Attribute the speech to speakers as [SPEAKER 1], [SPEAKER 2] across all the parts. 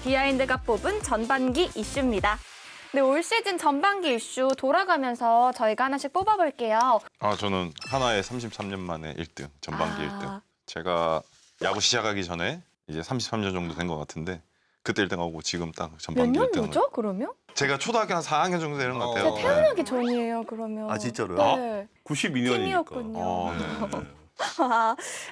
[SPEAKER 1] 비하인드가 뽑은 전반기 이슈입니다. 네, 올 시즌 전반기 이슈 돌아가면서 저희가 하나씩 뽑아볼게요.
[SPEAKER 2] 저는 하나의 33년 만에 1등, 전반기 1등. 제가 야구 시작하기 전에 이제 33년 정도 된 것 같은데 그때 1등하고 지금 딱
[SPEAKER 1] 몇
[SPEAKER 2] 전반기 1등을.
[SPEAKER 1] 년도죠, 그러면?
[SPEAKER 2] 제가 초등학교 한 4학년 정도 되는 것 같아요.
[SPEAKER 1] 제가 태어나기 전이에요, 그러면.
[SPEAKER 3] 아, 진짜로요?
[SPEAKER 1] 네.
[SPEAKER 4] 92년이니까.
[SPEAKER 1] 팀이었군요.
[SPEAKER 4] 네.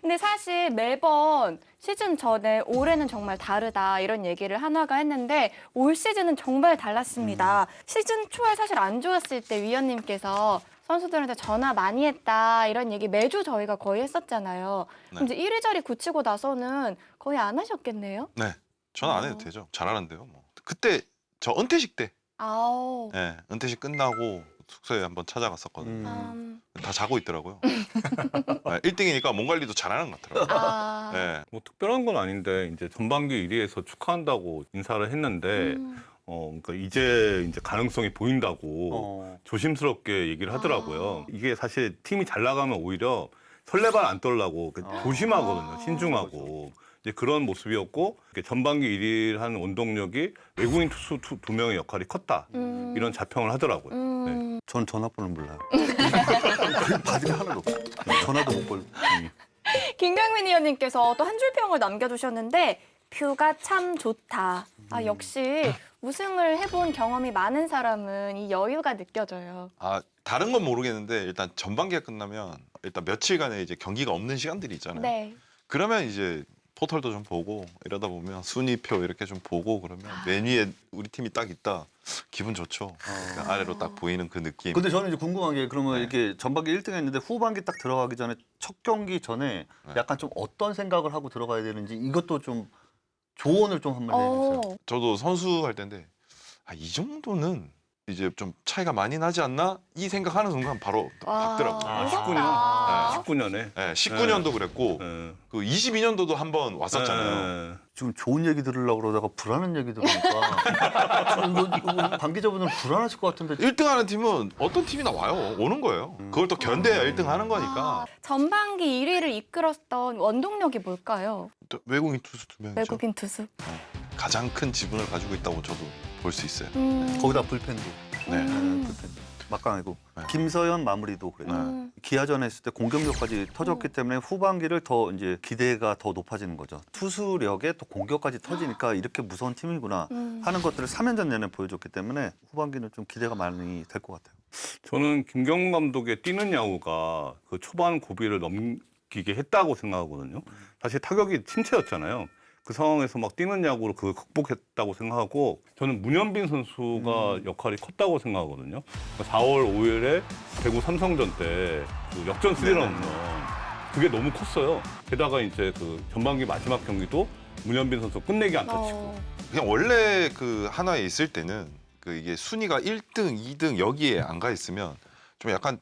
[SPEAKER 1] 근데 사실 매번 시즌 전에 올해는 정말 다르다 이런 얘기를 한화가 했는데 올 시즌은 정말 달랐습니다. 시즌 초에 사실 안 좋았을 때 위원님께서 선수들한테 전화 많이 했다 이런 얘기 매주 저희가 거의 했었잖아요.
[SPEAKER 2] 네.
[SPEAKER 1] 그럼 이제 1위 자리 굳히고 나서는 거의 안 하셨겠네요?
[SPEAKER 2] 네, 저는 안 해도 되죠. 잘하는데요. 뭐. 그때 저 은퇴식 때,
[SPEAKER 1] 아우.
[SPEAKER 2] 네, 은퇴식 끝나고 숙소에 한번 찾아갔었거든요. 다 자고 있더라고요. 네, 1등이니까 몸 관리도 잘하는 것 같더라고요.
[SPEAKER 1] 아.
[SPEAKER 2] 네.
[SPEAKER 4] 뭐 특별한 건 아닌데 이제 전반기 1위에서 축하한다고 인사를 했는데 그러니까 이제 가능성이 보인다고 조심스럽게 얘기를 하더라고요. 이게 사실 팀이 잘 나가면 오히려 설레발 안 떨라고 조심하거든요. 신중하고. 이제 그런 모습이었고 전반기 1위를 하는 원동력이 외국인 투수 두 명의 역할이 컸다. 이런 자평을 하더라고요. 네.
[SPEAKER 3] 전 전화번호 몰라요. 받은 게 하나도 없어요. 전화도 못 걸고.
[SPEAKER 1] 김강민 의원님께서 또 한 줄 평을 남겨두셨는데 뷰가 참 좋다. 역시 우승을 해본 경험이 많은 사람은 이 여유가 느껴져요.
[SPEAKER 2] 다른 건 모르겠는데 일단 전반기가 끝나면 일단 며칠간의 이제 경기가 없는 시간들이 있잖아요.
[SPEAKER 1] 네.
[SPEAKER 2] 그러면 이제 포털도 좀 보고 이러다 보면 순위표 이렇게 좀 보고 그러면 맨 위에 우리 팀이 딱 있다. 기분 좋죠. 그러니까 아래로 딱 보이는 그 느낌.
[SPEAKER 3] 근데 저는 이제 궁금한 게 그러면
[SPEAKER 2] 네.
[SPEAKER 3] 이렇게 전반기 1등 했는데 후반기 딱 들어가기 전에 첫 경기 전에
[SPEAKER 2] 네.
[SPEAKER 3] 약간 좀 어떤 생각을 하고 들어가야 되는지 이것도 좀 조언을 좀 한번 해주세요.
[SPEAKER 2] 저도 선수 할 때인데 이 정도는 이제 좀 차이가 많이 나지 않나? 이 생각하는 순간 바로 박더라고요.
[SPEAKER 1] 무섭다.
[SPEAKER 4] 19년에.
[SPEAKER 2] 네, 19년도 그랬고
[SPEAKER 4] 네.
[SPEAKER 2] 그 22년도도 한 번 왔었잖아요.
[SPEAKER 4] 네.
[SPEAKER 3] 지금 좋은 얘기 들으려고 그러다가 불안한 얘기 들으니까 이거 관계자분들은 불안하실 것 같은데
[SPEAKER 2] 1등 하는 팀은 어떤 팀이나 와요. 오는 거예요. 그걸 또 견뎌야 1등 하는 거니까.
[SPEAKER 1] 전반기 1위를 이끌었던 원동력이 뭘까요?
[SPEAKER 2] 또 외국인 투수 2명이죠.
[SPEAKER 1] 외국인 투수.
[SPEAKER 2] 가장 큰 지분을 가지고 있다고 저도 볼 수 있어요.
[SPEAKER 3] 거기다 불펜도
[SPEAKER 2] 네.
[SPEAKER 3] 불펜 막강하고 김서현 마무리도 그래요. 기아전 했을 때 공격력까지 터졌기 때문에 후반기를 더 이제 기대가 더 높아지는 거죠. 투수력에 또 공격까지 터지니까 이렇게 무서운 팀이구나 하는 것들을 3연전 내내 보여줬기 때문에 후반기는 좀 기대가 많이 될 것 같아요.
[SPEAKER 4] 저는 김경문 감독의 뛰는 야구가 그 초반 고비를 넘기게 했다고 생각하거든요. 사실 타격이 침체였잖아요. 그 상황에서 막 뛰는 야구로 그걸 극복했다고 생각하고 저는 문현빈 선수가 역할이 컸다고 생각하거든요. 4월 5일에 대구 삼성전 때 그 역전 스리런 홈런 그게 너무 컸어요. 게다가 이제 그 전반기 마지막 경기도 문현빈 선수 끝내기 안타 치고
[SPEAKER 2] 그냥 원래 그 하나에 있을 때는 그 이게 순위가 1등, 2등 여기에 안 가 있으면 좀 약간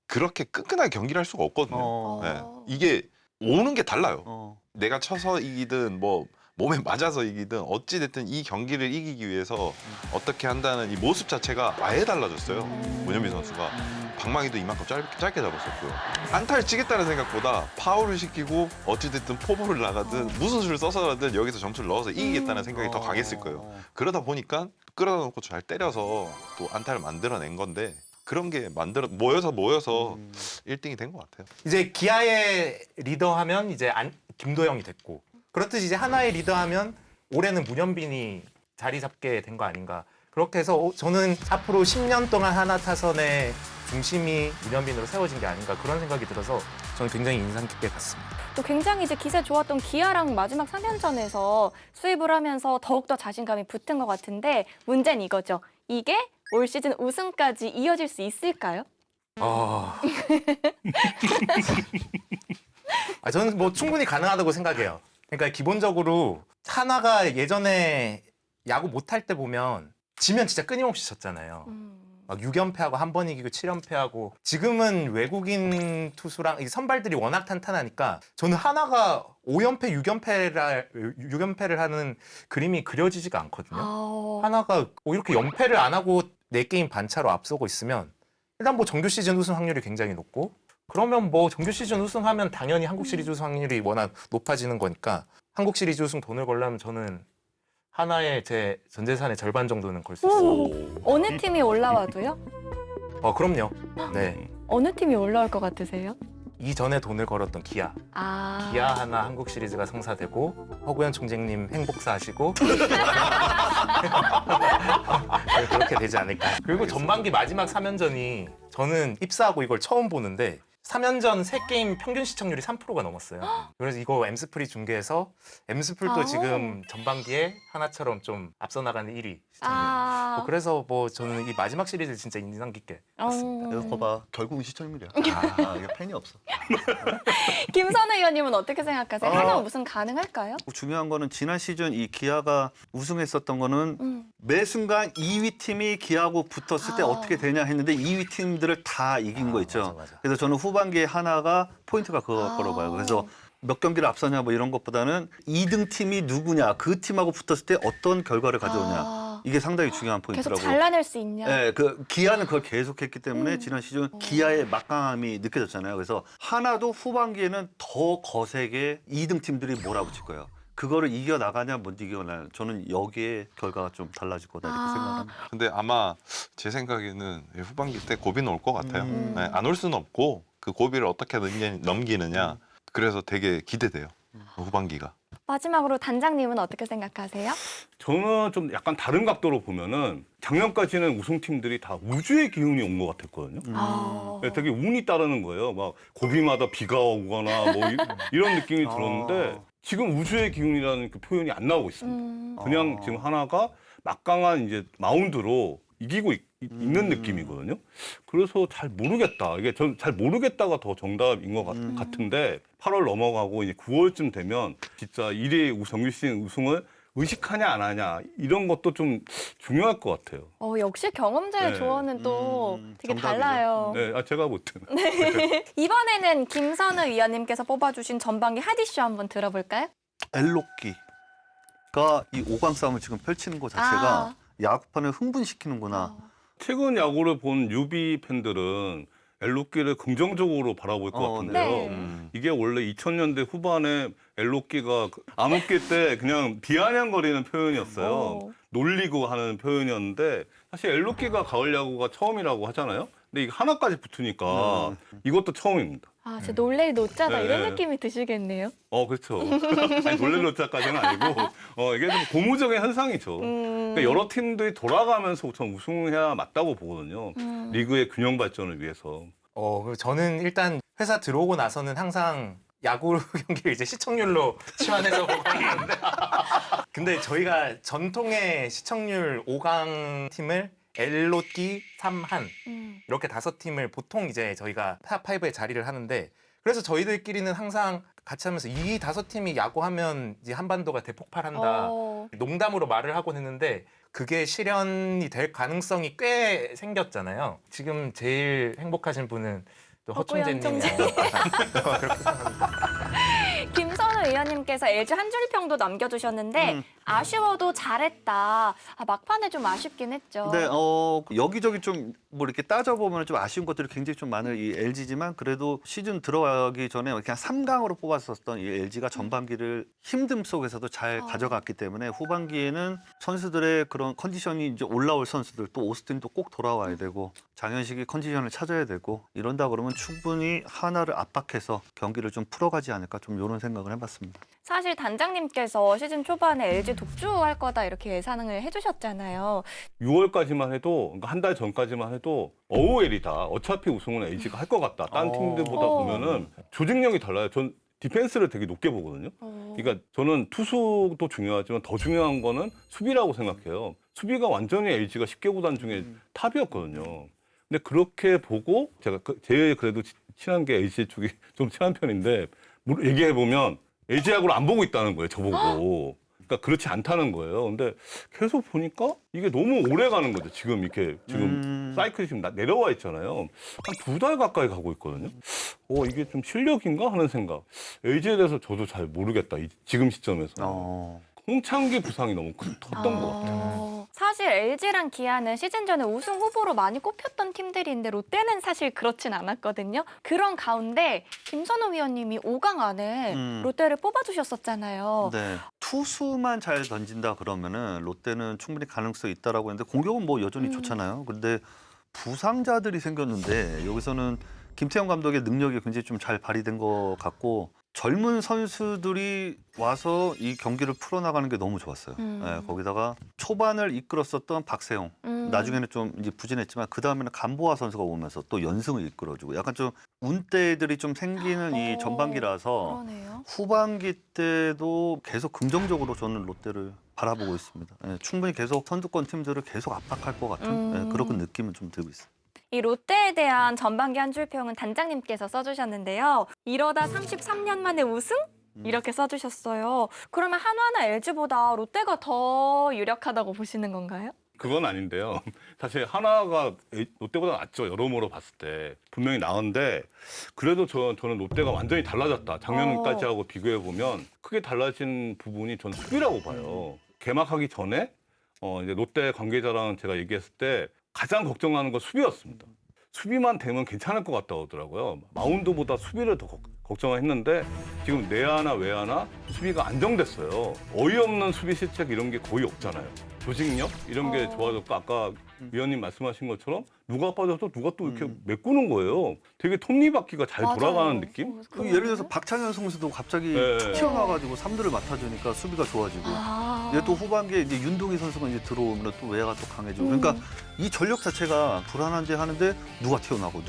[SPEAKER 2] 그렇게 끈끈하게 경기를 할 수가 없거든요. 네. 이게 오는 게 달라요. 내가 쳐서 이기든 뭐 몸에 맞아서 이기든 어찌 됐든 이 경기를 이기기 위해서 어떻게 한다는 이 모습 자체가 아예 달라졌어요. 문현빈 선수가 방망이도 이만큼 짧게 잡았었고요. 안타를 치겠다는 생각보다 파울을 시키고 어찌 됐든 포볼을 나가든 무슨 수를 써서라든 여기서 점수를 넣어서 이기겠다는 생각이 더 강했을 거예요. 그러다 보니까 끌어다 놓고 잘 때려서 또 안타를 만들어낸 건데 그런 게 모여서 1등이 된 것 같아요.
[SPEAKER 5] 이제 기아의 리더하면 이제 김도영이 됐고 그렇듯이 이제 하나의 리더하면 올해는 문현빈이 자리 잡게 된 거 아닌가. 그렇게 해서 저는 앞으로 10년 동안 하나 타선의 중심이 문현빈으로 세워진 게 아닌가 그런 생각이 들어서 저는 굉장히 인상 깊게 봤습니다.
[SPEAKER 1] 또 굉장히 이제 기세 좋았던 기아랑 마지막 3연전에서 수입을 하면서 더욱더 자신감이 붙은 것 같은데 문제는 이거죠. 이게 올 시즌 우승까지 이어질 수 있을까요?
[SPEAKER 5] 저는 뭐 충분히 가능하다고 생각해요. 그러니까 기본적으로 하나가 예전에 야구 못할 때 보면 지면 진짜 끊임없이 졌잖아요. 막 6연패하고 한 번 이기고 7연패하고 지금은 외국인 투수랑 선발들이 워낙 탄탄하니까 저는 하나가 5연패, 6연패를 하는 그림이 그려지지가 않거든요. 하나가 이렇게 연패를 안 하고 4게임 반차로 앞서고 있으면 일단 뭐 정규 시즌 우승 확률이 굉장히 높고 그러면 뭐 정규 시즌 우승하면 당연히 한국 시리즈 우승 확률이 워낙 높아지는 거니까 한국 시리즈 우승 돈을 걸려면 저는 하나의 제 전 재산의 절반 정도는 걸 수 있어요.
[SPEAKER 1] 오, 어느 팀이 올라와도요?
[SPEAKER 5] 그럼요. 네.
[SPEAKER 1] 어느 팀이 올라올 것 같으세요?
[SPEAKER 5] 이전에 돈을 걸었던 기아.
[SPEAKER 1] 아,
[SPEAKER 5] 기아 하나 한국 시리즈가 성사되고 허구현 총재님 행복사 하시고 그렇게 되지 않을까. 그리고 전반기 마지막 3연전이 저는 입사하고 이걸 처음 보는데 3연전 3게임 평균 시청률이 3%가 넘었어요. 그래서 이거 엠스플이 중계해서 엠스플도
[SPEAKER 1] 아.
[SPEAKER 5] 지금 전반기에 하나처럼 좀 앞서 나가는 1위 시청률.
[SPEAKER 1] 아,
[SPEAKER 5] 그래서 뭐 저는 이 마지막 시리즈 진짜 인상 깊게 봤습니다.
[SPEAKER 3] 그래서 봐봐 결국은 시청률이야. 이게 팬이 없어.
[SPEAKER 1] 김선우 의원님은 어떻게 생각하세요?
[SPEAKER 3] 아.
[SPEAKER 1] 하나 우승 가능할까요?
[SPEAKER 3] 중요한 거는 지난 시즌 이 기아가 우승했었던 거는 매 순간 2위 팀이 기아하고 붙었을 때
[SPEAKER 1] 아.
[SPEAKER 3] 어떻게 되냐 했는데 2위 팀들을 다 이긴 거 있죠.
[SPEAKER 5] 맞아.
[SPEAKER 3] 그래서 저는 후반기에 하나가 포인트가 그거라고 봐요. 그래서 몇 경기를 앞서냐 뭐 이런 것보다는 2등 팀이 누구냐, 그 팀하고 붙었을 때 어떤 결과를 가져오냐.
[SPEAKER 1] 아,
[SPEAKER 3] 이게 상당히 중요한
[SPEAKER 1] 계속
[SPEAKER 3] 포인트라고.
[SPEAKER 1] 잘라낼 수 있냐?
[SPEAKER 3] 네, 그 기아는 그걸 계속했기 때문에 지난 시즌 기아의 막강함이 느껴졌잖아요. 그래서 하나도 후반기에는 더 거세게 2등 팀들이 몰아붙일 거예요. 그거를 이겨 나가냐 못 이겨나냐. 저는 여기에 결과가 좀 달라질 거다 이렇게 생각합니다.
[SPEAKER 2] 근데 아마 제 생각에는 후반기 때 고비는 올 것 같아요. 네, 안 올 수는 없고 그 고비를 어떻게 넘기느냐. 그래서 되게 기대돼요. 후반기가.
[SPEAKER 1] 마지막으로 단장님은 어떻게 생각하세요?
[SPEAKER 4] 저는 좀 약간 다른 각도로 보면은 작년까지는 우승팀들이 다 우주의 기운이 온 것 같았거든요.
[SPEAKER 1] 아,
[SPEAKER 4] 되게 운이 따르는 거예요. 막 고비마다 비가 오거나 뭐 이런 느낌이 들었는데 지금 우주의 기운이라는 그 표현이 안 나오고 있습니다. 그냥 지금 하나가 막강한 이제 마운드로 이기고 있는 느낌이거든요. 그래서 잘 모르겠다. 이게 전 잘 모르겠다가 더 정답인 것 같은데 8월 넘어가고 이제 9월쯤 되면 진짜 1위 정규 시즌 우승을 의식하냐 안 하냐 이런 것도 좀 중요할 것 같아요.
[SPEAKER 1] 역시 경험자의
[SPEAKER 4] 네.
[SPEAKER 1] 조언은 또 되게
[SPEAKER 3] 정답이죠.
[SPEAKER 1] 달라요.
[SPEAKER 4] 네, 제가 못해요.
[SPEAKER 1] 이번에는 김선우 위원님께서 뽑아주신 전반기 핫 이슈 한번 들어볼까요?
[SPEAKER 3] 엘로끼가 이 5강 싸움을 지금 펼치는 것 자체가 야구판을 흥분시키는구나.
[SPEAKER 4] 최근 야구를 본 뉴비 팬들은 엘로끼를 긍정적으로 바라볼 것 같은데요.
[SPEAKER 1] 네.
[SPEAKER 4] 이게 원래 2000년대 후반에 엘로끼가 암흑기 때 그냥 비아냥거리는 표현이었어요. 놀리고 하는 표현이었는데 사실 엘로끼가 가을 야구가 처음이라고 하잖아요. 근데 이게 하나까지 붙으니까 이것도 처음입니다.
[SPEAKER 1] 아, 진짜 놀래리 노짜다
[SPEAKER 4] 네.
[SPEAKER 1] 이런 느낌이 드시겠네요.
[SPEAKER 4] 그렇죠. 아니, 놀랄 노자까지는 아니고 이게 좀 고무적인 현상이죠. 그러니까 여러 팀들이 돌아가면서 전 우승해야 맞다고 보거든요. 리그의 균형 발전을 위해서.
[SPEAKER 5] 그리고 저는 일단 회사 들어오고 나서는 항상 야구 경기를 이제 시청률로 치환해서 보고 있는데 근데 저희가 전통의 시청률 5강 팀을 엘로끼, 삼한 이렇게 5팀을 보통 이제 저희가 탑5에 자리를 하는데 그래서 저희들끼리는 항상 같이 하면서 이 5팀이 야구하면 이제 한반도가 대폭발한다. 농담으로 말을 하곤 했는데 그게 실현이 될 가능성이 꽤 생겼잖아요. 지금 제일 행복하신 분은 또 허충재님이 아닐까 그렇게 생각합니다.
[SPEAKER 1] 김선우 의원님께서 LG 한 줄 평도 남겨주셨는데 아쉬워도 잘했다. 막판에 좀 아쉽긴 했죠.
[SPEAKER 3] 근데 여기저기 좀 뭐 이렇게 따져보면 좀 아쉬운 것들이 굉장히 좀 많은 이 LG지만 그래도 시즌 들어가기 전에 그냥 3강으로 뽑았었던 이 LG가 전반기를 힘듦 속에서도 잘 가져갔기 때문에 후반기에는 선수들의 그런 컨디션이 이제 올라올 선수들 또 오스틴도 꼭 돌아와야 되고 장현식이 컨디션을 찾아야 되고 이런다 그러면 충분히 하나를 압박해서 경기를 좀 풀어가지 않을까 좀 이런 생각을 해봤습니다.
[SPEAKER 1] 사실 단장님께서 시즌 초반에 LG 독주할 거다 이렇게 예상을 해주셨잖아요.
[SPEAKER 4] 6월까지만 해도 그러니까 한 달 전까지만 해도 어우엘이다. 어차피 우승은 LG가 할 것 같다. 다른 팀들보다 보면은 조직력이 달라요. 전 디펜스를 되게 높게 보거든요. 그러니까 저는 투수도 중요하지만 더 중요한 거는 수비라고 생각해요. 수비가 완전히 LG가 10개 구단 중에 탑이었거든요. 근데 그렇게 보고 제가 제일 그래도 친한 게 LG 쪽이 좀 친한 편인데 얘기해 보면 LG야구를 안 보고 있다는 거예요. 저보고. 그러니까 그렇지 않다는 거예요. 근데 계속 보니까 이게 너무 오래 가는 거죠. 지금 이렇게 지금 사이클이 지금 내려와 있잖아요. 한 2달 가까이 가고 있거든요. 이게 좀 실력인가 하는 생각. LG에 대해서 저도 잘 모르겠다. 지금 시점에서. 홍창기 부상이 너무 컸던 것 같아요.
[SPEAKER 1] 사실 LG랑 기아는 시즌 전에 우승 후보로 많이 꼽혔던 팀들인데 롯데는 사실 그렇진 않았거든요. 그런 가운데 김선호 위원님이 5강 안에 롯데를 뽑아주셨었잖아요.
[SPEAKER 3] 네. 투수만 잘 던진다 그러면은 롯데는 충분히 가능성이 있다라고 했는데 공격은 뭐 여전히 좋잖아요. 근데 부상자들이 생겼는데 여기서는 김태형 감독의 능력이 굉장히 좀 잘 발휘된 것 같고 젊은 선수들이 와서 이 경기를 풀어나가는 게 너무 좋았어요. 네, 거기다가 초반을 이끌었었던 박세용 나중에는 좀 이제 부진했지만 그 다음에는 간보아 선수가 오면서 또 연승을 이끌어주고 약간 좀 운대들이 좀 생기는 이 전반기라서
[SPEAKER 1] 그러네요.
[SPEAKER 3] 후반기 때도 계속 긍정적으로 저는 롯데를 바라보고 있습니다. 예, 충분히 계속 선두권 팀들을 계속 압박할 것 같은 예, 그런 느낌은 좀 들고 있어요.
[SPEAKER 1] 이 롯데에 대한 전반기 한 줄 평은 단장님께서 써주셨는데요. 이러다 33년 만에 우승? 이렇게 써주셨어요. 그러면 한화나 LG보다 롯데가 더 유력하다고 보시는 건가요?
[SPEAKER 4] 그건 아닌데요. 사실 하나가 롯데보다 낫죠. 여러모로 봤을 때. 분명히 나은데 그래도 저는 롯데가 완전히 달라졌다. 작년까지 하고 비교해보면 크게 달라진 부분이 전 수비라고 봐요. 개막하기 전에 이제 롯데 관계자랑 제가 얘기했을 때 가장 걱정하는 건 수비였습니다. 수비만 되면 괜찮을 것 같다고 하더라고요. 마운드보다 수비를 더 걱정했는데 지금 내야나 외야나 수비가 안정됐어요. 어이없는 수비 실책 이런 게 거의 없잖아요. 조직력 이런 게 좋아졌고 아까 위원님 말씀하신 것처럼 누가 빠져도 누가 또 이렇게 메꾸는 거예요. 되게 톱니바퀴가 잘
[SPEAKER 1] 맞아요.
[SPEAKER 4] 돌아가는 느낌?
[SPEAKER 3] 그 예를 들어서 박찬현 선수도 갑자기
[SPEAKER 4] 네.
[SPEAKER 3] 툭 튀어나와가지고 3루를 맡아주니까 수비가 좋아지고 이제 또 후반기에 이제 윤동희 선수가 이제 들어오면 또 외야가 또 강해지고 그러니까 이 전력 자체가 불안한지 하는데 누가 튀어나오고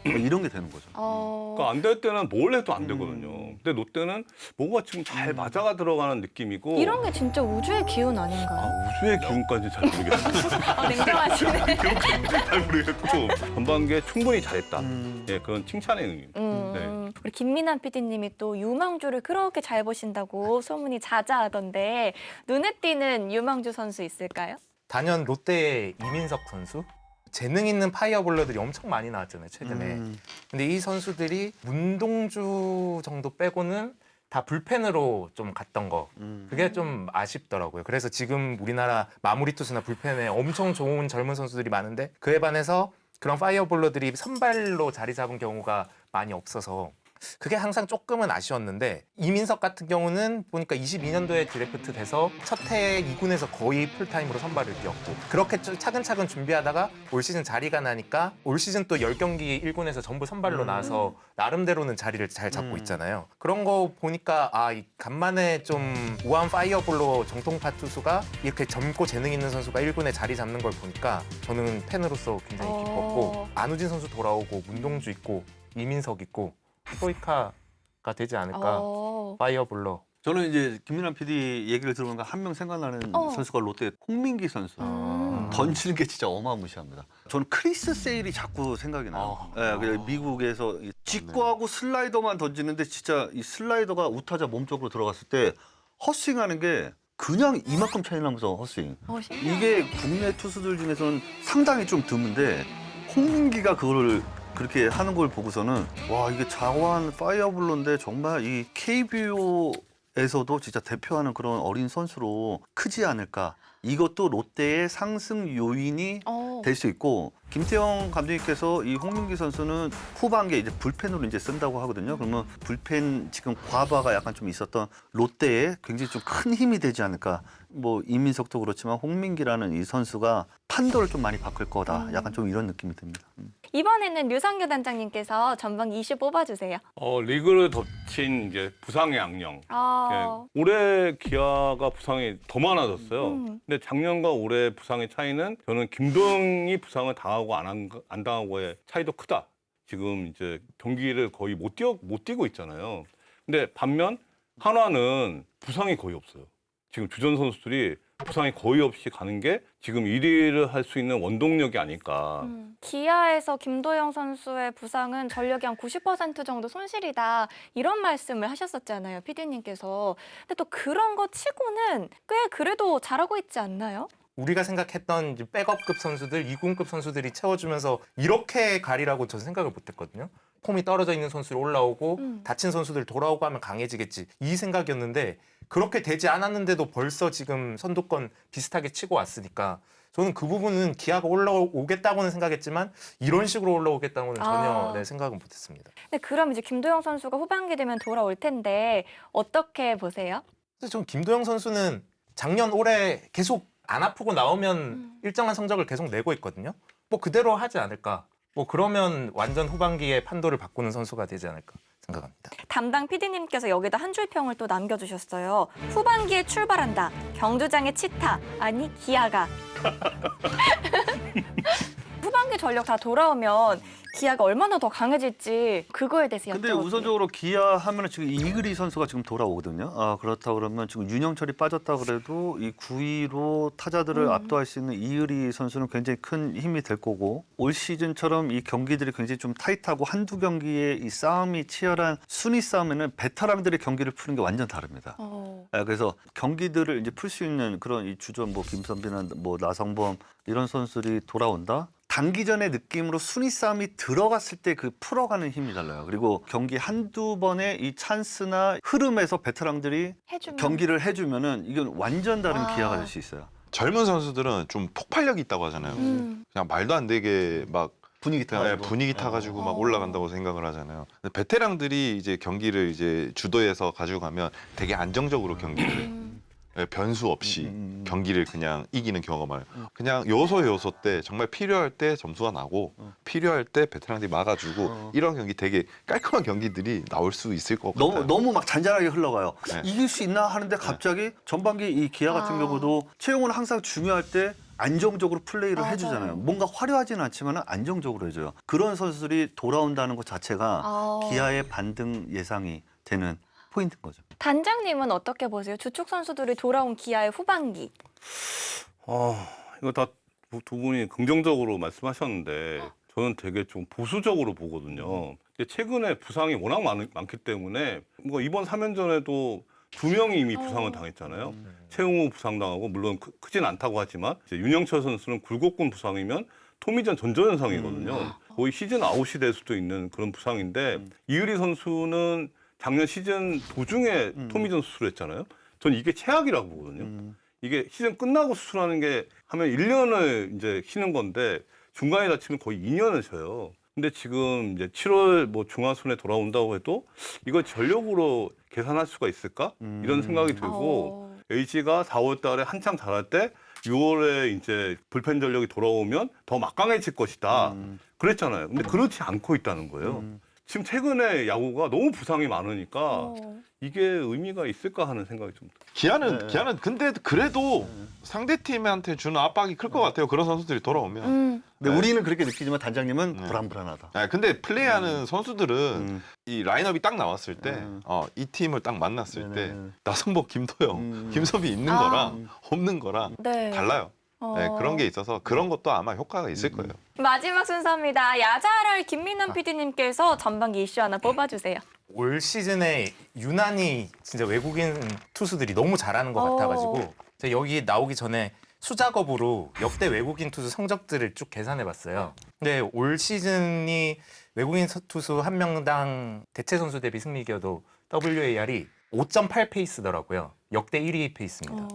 [SPEAKER 3] 뭐 이런 게 되는 거죠.
[SPEAKER 4] 그러니까 안 될 때는 뭘 해도 안 되거든요. 근데 롯데는 뭔가 지금 잘 맞아가 들어가는 느낌이고
[SPEAKER 1] 이런 게 진짜 우주의 기운 아닌가요?
[SPEAKER 4] 우주의 기운까지 잘 모르겠어요.
[SPEAKER 1] 냉정하시네.
[SPEAKER 4] 잘 모르겠고 전반기에 충분히 잘했다. 예, 그런 칭찬의 의미. 네.
[SPEAKER 1] 우리 김민환 PD님이 또 유망주를 그렇게 잘 보신다고 소문이 자자하던데 눈에 띄는 유망주 선수 있을까요?
[SPEAKER 5] 단연 롯데의 이민석 선수. 재능 있는 파이어볼러들이 엄청 많이 나왔잖아요, 최근에. 근데 이 선수들이 문동주 정도 빼고는 다 불펜으로 좀 갔던 거. 그게 좀 아쉽더라고요. 그래서 지금 우리나라 마무리 투수나 불펜에 엄청 좋은 젊은 선수들이 많은데 그에 반해서 그런 파이어볼러들이 선발로 자리 잡은 경우가 많이 없어서 그게 항상 조금은 아쉬웠는데 이민석 같은 경우는 보니까 22년도에 드래프트 돼서 첫 해에 2군에서 거의 풀타임으로 선발을 뛰었고 그렇게 차근차근 준비하다가 올 시즌 자리가 나니까 올 시즌 또 10경기 1군에서 전부 선발로 나와서 나름대로는 자리를 잘 잡고 있잖아요. 그런 거 보니까 이 간만에 좀 우한 파이어볼로 정통파 투수가 이렇게 젊고 재능 있는 선수가 1군에 자리 잡는 걸 보니까 저는 팬으로서 굉장히 기뻤고 안우진 선수 돌아오고 문동주 있고 이민석 있고 스토이카가 되지 않을까. 파이어볼러.
[SPEAKER 3] 저는 이제 김민환 PD 얘기를 들어보니까 한 명 생각나는 선수가 롯데 홍민기 선수. 던지는 게 진짜 어마무시합니다. 저는 크리스 세일이 자꾸 생각이 나요. 미국에서 직구하고 슬라이더만 던지는데 진짜 이 슬라이더가 우타자 몸 쪽으로 들어갔을 때 헛스윙하는 게 그냥 이만큼 차이 나면서 헛스윙. 이게 국내 투수들 중에서는 상당히 좀 드문데 홍민기가 그거를 그렇게 하는 걸 보고서는 와 이게 자완 파이어블로인데 정말 이 KBO에서도 진짜 대표하는 그런 어린 선수로 크지 않을까. 이것도 롯데의 상승 요인이 될 수 있고 김태형 감독님께서 이 홍민기 선수는 후반기에 이제 불펜으로 이제 쓴다고 하거든요. 그러면 불펜 지금 과부하가 약간 좀 있었던 롯데에 굉장히 좀 큰 힘이 되지 않을까. 뭐 이민석도 그렇지만 홍민기라는 이 선수가 판도를 좀 많이 바꿀 거다. 약간 좀 이런 느낌이 듭니다.
[SPEAKER 1] 이번에는 류성규 단장님께서 전반기 이슈 뽑아주세요.
[SPEAKER 4] 리그를 덮친 이제 부상의 악령. 올해 기아가 부상이 더 많아졌어요. 근데 작년과 올해 부상의 차이는 저는 김도영이 부상을 당하고 안 당하고의 차이도 크다. 지금 이제 경기를 거의 못 뛰고 있잖아요. 근데 반면 한화는 부상이 거의 없어요. 지금 주전 선수들이 부상이 거의 없이 가는 게 지금 1위를 할 수 있는 원동력이 아닐까.
[SPEAKER 1] 기아에서 김도영 선수의 부상은 전력이 한 90% 정도 손실이다. 이런 말씀을 하셨었잖아요, PD님께서. 근데 또 그런 거 치고는 꽤 그래도 잘하고 있지 않나요?
[SPEAKER 5] 우리가 생각했던 이제 백업급 선수들, 2군급 선수들이 채워주면서 이렇게 가리라고 저는 생각을 못했거든요. 폼이 떨어져 있는 선수들이 올라오고 다친 선수들 돌아오고 하면 강해지겠지 이 생각이었는데 그렇게 되지 않았는데도 벌써 지금 선두권 비슷하게 치고 왔으니까 저는 그 부분은 기아가 올라오겠다고는 생각했지만 이런 식으로 올라오겠다고는 전혀 생각은 못했습니다.
[SPEAKER 1] 네, 그럼 이제 김도영 선수가 후반기 되면 돌아올 텐데 어떻게 보세요?
[SPEAKER 5] 그래서 저는 김도영 선수는 작년 올해 계속 안 아프고 나오면 일정한 성적을 계속 내고 있거든요. 뭐 그대로 하지 않을까. 뭐 그러면 완전 후반기에 판도를 바꾸는 선수가 되지 않을까 생각합니다.
[SPEAKER 1] 담당 PD님께서 여기다 한 줄 평을 또 남겨주셨어요. 후반기에 출발한다. 경주장의 치타 아니 기아가. 후반기 전력 다 돌아오면 기아가 얼마나 더 강해질지 그거에 대해서
[SPEAKER 3] 근데
[SPEAKER 1] 여쭤볼게요.
[SPEAKER 3] 우선적으로 기아 하면은 지금 이글이 선수가 지금 돌아오거든요. 그렇다 그러면 지금 윤영철이 빠졌다 그래도 이 9위로 타자들을 압도할 수 있는 이글이 선수는 굉장히 큰 힘이 될 거고 올 시즌처럼 이 경기들이 굉장히 좀 타이트하고 한두 경기에 이 싸움이 치열한 순위 싸움에는 베테랑들의 경기를 푸는 게 완전 다릅니다. 그래서 경기들을 이제 풀 수 있는 그런 이 주전 뭐 김선빈이나 뭐 나성범 이런 선수들이 돌아온다. 단기전의 느낌으로 순위 싸움이 들어갔을 때 그 풀어가는 힘이 달라요. 그리고 경기 한두 번의 이 찬스나 흐름에서 베테랑들이 경기를 해주면은 이건 완전 다른 기아가 될 수 있어요.
[SPEAKER 2] 젊은 선수들은 좀 폭발력이 있다고 하잖아요. 그냥 말도 안 되게 막
[SPEAKER 3] 분위기 타가지고.
[SPEAKER 2] 분위기 타가지고 막 올라간다고 생각을 하잖아요. 근데 베테랑들이 이제 경기를 이제 주도해서 가지고 가면 되게 안정적으로 경기를 변수 없이 경기를 그냥 이기는 경험을 그냥 요소 때 정말 필요할 때 점수가 나고 필요할 때 베테랑들이 막아주고 이런 경기 되게 깔끔한 경기들이 나올 수 있을 것 같아요.
[SPEAKER 3] 너무 막 잔잔하게 흘러가요.
[SPEAKER 2] 네.
[SPEAKER 3] 이길 수 있나 하는데 갑자기 전반기 이 기아 같은 경우도 최용훈은 항상 중요할 때 안정적으로 플레이를 해주잖아요. 뭔가 화려하지는 않지만 안정적으로 해줘요. 그런 선수들이 돌아온다는 것 자체가 기아의 반등 예상이 되는 포인트인 거죠.
[SPEAKER 1] 단장님은 어떻게 보세요? 주축 선수들이 돌아온 기아의 후반기.
[SPEAKER 4] 이거 다 두 분이 긍정적으로 말씀하셨는데 저는 되게 좀 보수적으로 보거든요. 근데 최근에 부상이 워낙 많기 때문에 뭐 이번 3연전에도 2명이 이미 부상을 당했잖아요. 최용우 부상당하고 물론 크진 않다고 하지만 이제 윤영철 선수는 굴곡근 부상이면 토미전 전조현상이거든요. 거의 시즌 아웃이 될 수도 있는 그런 부상인데 이유리 선수는 작년 시즌 도중에 토미전 수술했잖아요. 전 이게 최악이라고 보거든요. 이게 시즌 끝나고 수술하는 게 하면 1년을 이제 쉬는 건데 중간에 다치면 거의 2년을 쉬어요. 근데 지금 이제 7월 뭐 중하순에 돌아온다고 해도 이걸 전력으로 계산할 수가 있을까? 이런 생각이 들고 LG가 4월 달에 한창 잘할 때 6월에 이제 불펜 전력이 돌아오면 더 막강해질 것이다. 그랬잖아요. 근데 그렇지 않고 있다는 거예요. 지금 최근에 야구가 너무 부상이 많으니까 이게 의미가 있을까 하는 생각이 좀 들어요.
[SPEAKER 2] 기아는 근데 그래도 상대 팀한테 주는 압박이 클 것 같아요. 그런 선수들이 돌아오면.
[SPEAKER 3] 근데 우리는 그렇게 느끼지만 단장님은 불안불안하다.
[SPEAKER 2] 근데 플레이하는 선수들은 이 라인업이 딱 나왔을 때, 이 팀을 딱 만났을 때 나성범, 김도영, 김섭이 있는 거랑 없는 거랑 달라요. 네, 그런 게 있어서 그런 것도 아마 효과가 있을 거예요.
[SPEAKER 1] 마지막 순서입니다. 야자랄 김민환 PD님께서 전반기 이슈 하나 뽑아주세요.
[SPEAKER 5] 올 시즌에 유난히 진짜 외국인 투수들이 너무 잘하는 것 같아가지고 제가 여기 나오기 전에 수작업으로 역대 외국인 투수 성적들을 쭉 계산해봤어요. 근데 올 시즌이 외국인 투수 한 명당 대체 선수 대비 승리 기여도 WAR이 5.8 페이스더라고요. 역대 1위 페이스입니다.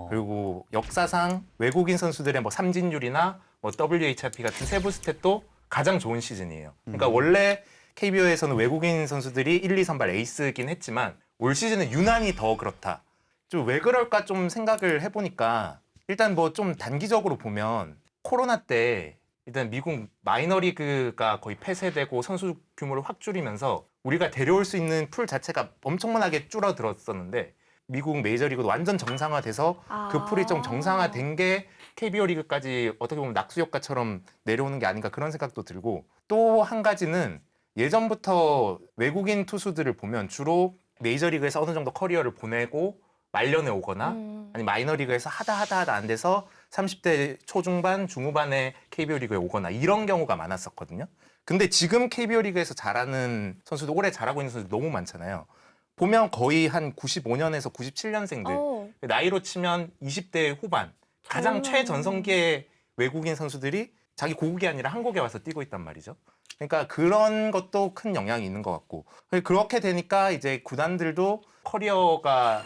[SPEAKER 5] 그리고 역사상 외국인 선수들의 뭐 삼진율이나 뭐 WHIP 같은 세부 스탯도 가장 좋은 시즌이에요. 그러니까 원래 KBO에서는 외국인 선수들이 1, 2 선발 에이스긴 했지만 올 시즌은 유난히 더 그렇다. 좀 왜 그럴까 좀 생각을 해보니까 일단 뭐 좀 단기적으로 보면 코로나 때 일단 미국 마이너리그가 거의 폐쇄되고 선수 규모를 확 줄이면서 우리가 데려올 수 있는 풀 자체가 엄청나게 줄어들었었는데 미국 메이저리그도 완전 정상화돼서 그 풀이 좀 정상화된 게 KBO 리그까지 어떻게 보면 낙수효과처럼 내려오는 게 아닌가 그런 생각도 들고 또 한 가지는 예전부터 외국인 투수들을 보면 주로 메이저리그에서 어느 정도 커리어를 보내고 말년에 오거나 아니 마이너리그에서 하다 안 돼서 30대 초중반, 중후반에 KBO 리그에 오거나 이런 경우가 많았었거든요. 근데 지금 KBO 리그에서 잘하는 선수들, 올해 잘하고 있는 선수들 너무 많잖아요. 보면 거의 한 95년에서 97년생들, 나이로 치면 20대 후반, 가장 최전성기의 외국인 선수들이 자기 고국이 아니라 한국에 와서 뛰고 있단 말이죠. 그러니까 그런 것도 큰 영향이 있는 것 같고 그렇게 되니까 이제 구단들도 커리어가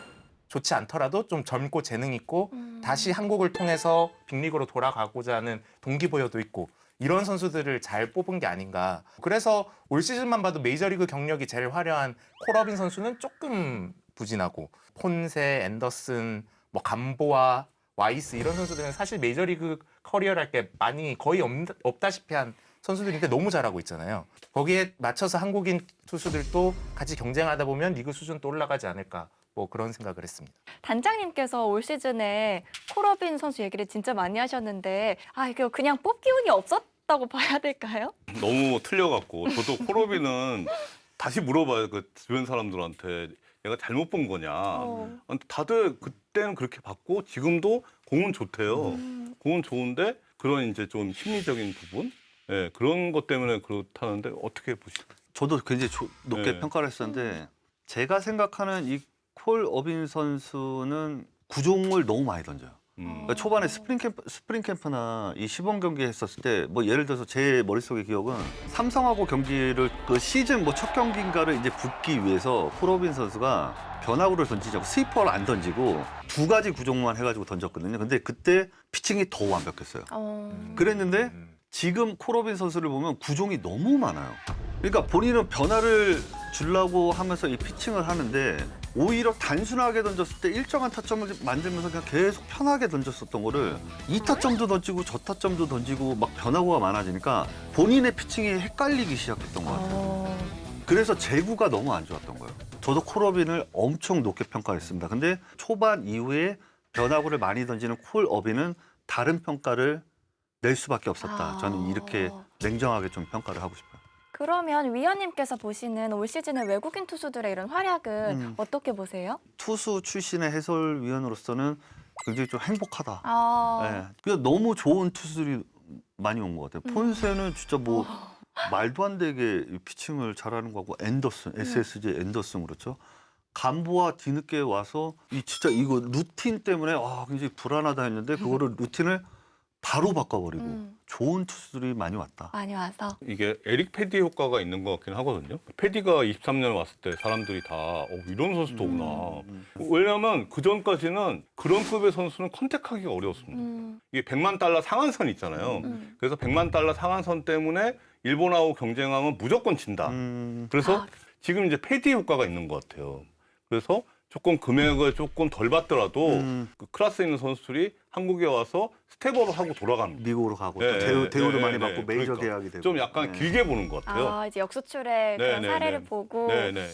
[SPEAKER 5] 좋지 않더라도 좀 젊고 재능 있고 다시 한국을 통해서 빅리그로 돌아가고자 하는 동기부여도 있고 이런 선수들을 잘 뽑은 게 아닌가. 그래서 올 시즌만 봐도 메이저리그 경력이 제일 화려한 콜어빈 선수는 조금 부진하고 폰세, 앤더슨, 뭐 감보아, 와이스 이런 선수들은 사실 메이저리그 커리어를 할 게 많이 거의 없다시피 한 선수들인데 너무 잘하고 있잖아요. 거기에 맞춰서 한국인 투수들도 같이 경쟁하다 보면 리그 수준도 올라가지 않을까. 뭐 그런 생각을 했습니다.
[SPEAKER 1] 단장님께서 올 시즌에 콜어빈 선수 얘기를 진짜 많이 하셨는데 이거 그냥 뽑기 운이 없었다고 봐야 될까요?
[SPEAKER 4] 너무 틀려갖고 저도 콜어빈은 다시 물어봐요. 그 주변 사람들한테 내가 잘못 본 거냐. 다들 그때는 그렇게 봤고 지금도 공은 좋대요. 공은 좋은데 그런 이제 좀 심리적인 부분, 예, 그런 것 때문에 그렇다는데 어떻게 보시나요?
[SPEAKER 3] 저도 굉장히 높게
[SPEAKER 4] 네.
[SPEAKER 3] 평가를 했었는데 제가 생각하는 이 콜 어빈 선수는 구종을 너무 많이 던져요. 그러니까 초반에 스프링 캠프나 이 시범 경기 했었을 때 뭐 예를 들어서 제 머릿속의 기억은 삼성하고 경기를 그 시즌 뭐 첫 경기인가를 이제 붙기 위해서 콜 어빈 선수가 변화구를 던지자고 스위퍼를 안 던지고 2가지 구종만 해가지고 던졌거든요. 근데 그때 피칭이 더 완벽했어요. 그랬는데 지금 콜 어빈 선수를 보면 구종이 너무 많아요. 그러니까 본인은 변화를 주려고 하면서 이 피칭을 하는데 오히려 단순하게 던졌을 때 일정한 타점을 만들면서 그냥 계속 편하게 던졌었던 거를 이 타점도 던지고 저 타점도 던지고 막 변화구가 많아지니까 본인의 피칭이 헷갈리기 시작했던 것 같아요. 그래서 제구가 너무 안 좋았던 거예요. 저도 콜어빈을 엄청 높게 평가했습니다. 근데 초반 이후에 변화구를 많이 던지는 콜어빈은 다른 평가를 낼 수밖에 없었다. 저는 이렇게 냉정하게 좀 평가를 하고 싶어요.
[SPEAKER 1] 그러면 위원님께서 보시는 올 시즌의 외국인 투수들의 이런 활약은 어떻게 보세요?
[SPEAKER 3] 투수 출신의 해설위원으로서는 굉장히 좀 행복하다.
[SPEAKER 1] 아,
[SPEAKER 3] 네. 그냥 너무 좋은 투수들이 많이 온 것 같아요. 폰세는 진짜 뭐 말도 안 되게 피칭을 잘하는 거고 앤더슨, SSG 앤더슨 그렇죠. 간보와 뒤늦게 와서 이 진짜 이거 루틴 때문에 굉장히 불안하다 했는데 그거를 루틴을 바로 바꿔버리고 좋은 투수들이 많이 왔다.
[SPEAKER 1] 많이 와서.
[SPEAKER 4] 이게 에릭 패디 효과가 있는 것 같긴 하거든요. 패디가 23년에 왔을 때 사람들이 다 이런 선수도 오구나. 왜냐하면 그 전까지는 그런 급의 선수는 컨택하기가 어려웠습니다. 이게 100만 달러 상한선 있잖아요. 그래서 100만 달러 상한선 때문에 일본하고 경쟁하면 무조건 진다. 그래서 지금 이제 패디 효과가 있는 것 같아요. 그래서 조금 금액을 조금 덜 받더라도 그 클래스 있는 선수들이 한국에 와서 스텝업을 하고 돌아갑니다.
[SPEAKER 3] 미국으로 가고
[SPEAKER 4] 네,
[SPEAKER 3] 또 대우도
[SPEAKER 4] 네,
[SPEAKER 3] 많이
[SPEAKER 4] 네,
[SPEAKER 3] 받고 메이저
[SPEAKER 4] 그러니까.
[SPEAKER 3] 계약이 되고
[SPEAKER 4] 좀 약간
[SPEAKER 3] 네.
[SPEAKER 4] 길게 보는 것 같아요.
[SPEAKER 1] 이제 역수출의 그런
[SPEAKER 4] 네, 네,
[SPEAKER 1] 사례를
[SPEAKER 4] 네.
[SPEAKER 1] 보고
[SPEAKER 4] 네, 네.